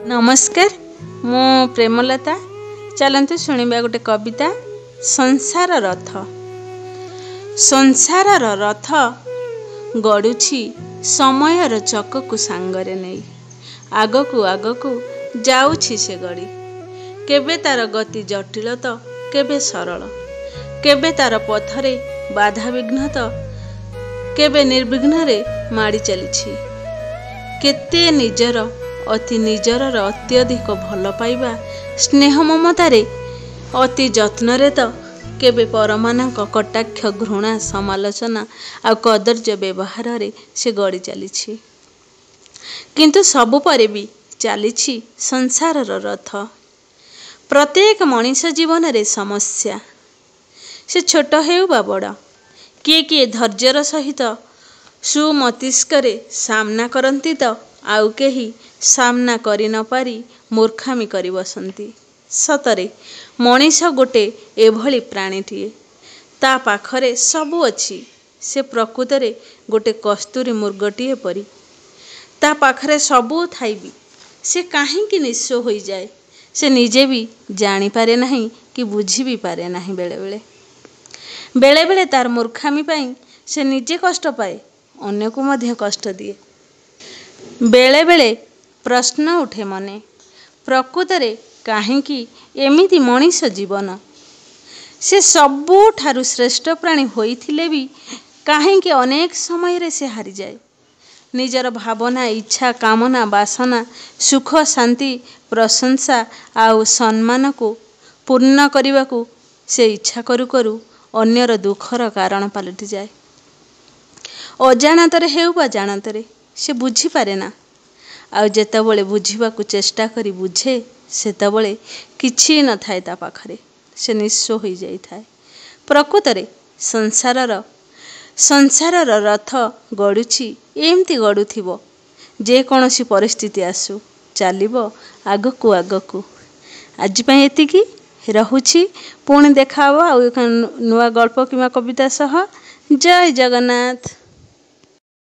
नमस्कार मु प्रेमलता चलते शुणा गोटे कविता संसार रथ। संसार रथ गड़ुछि समयर चककु सांगरे नहीं आगकु आगकु जाउछि से गड़ी। केबे तार गति जटिल तो केबे सरल, केबे तार पथरे बाधा विघ्न तो केबे निर्विघ्न रे माड़ी चलीछि। केते निजर अति निजर अत्यधिक भल पाइबा स्नेह ममतारे अति जत्न रे तो केबे परमानक कटाक्ष घृणा समालोचना आ कदर्य व्यवहार रे से गड़ी चलीछि। किंतु सबु परे भी चलीछि संसार रथ। प्रत्येक मनीष जीवन रे समस्या से छोट हेउ बा बड़, किए किए धैर्यर सहित सुमतिष्करे सामना करती तो आउ केही सामना करि न पारी मूर्खामी करि बसंती। सतरे मनीष गोटे एभली प्राणीटीए, ता पाखरे सबु अछि। से प्रकृतरे गोटे कस्तूरी मृगटीए परी, ता पाखरे सबु थाई भी से काहींकि निस्स होई जाए। से निजे भी जानी पारे नहीं कि बुझी भी पारे नहीं। बेले बेले तार मूर्खामी पाई से निजे कष्ट पाए, अन्य को मध्य कष्ट दिए। बेले बेले प्रश्न उठे मने, प्रकृतरे काहींकि एमिति मनीष जीवन। से सबुठारु श्रेष्ठ प्राणी होइथिले भी काहींकि अनेक समय रे से हारि जाए। निजर भावना इच्छा कामना वासना सुख शांति प्रशंसा आउ सम्मान को पूर्ण करने को से इच्छा करू करू अन्यर दुखर कारण पलटि जाए। अजाणतरे हेउ बा जानतरे से बुझी पारे ना। आउ जेतेबेले बुझिबाकू चेष्टा करी बुझे सेतेबेले किछि न थाए ता पाखरे, से निस्स होई जाई थाए। प्रकृतरे संसारर रथ गड़ुछि एमती गड़ुथिबो, जे कोनोसी परिस्थिति आसु चलिबो आगकू आगकू। आज पई एतिकी रहुछि, पुणी देखाबो आउ नुआ गल्प किंवा कविता सह। जय जगन्नाथ।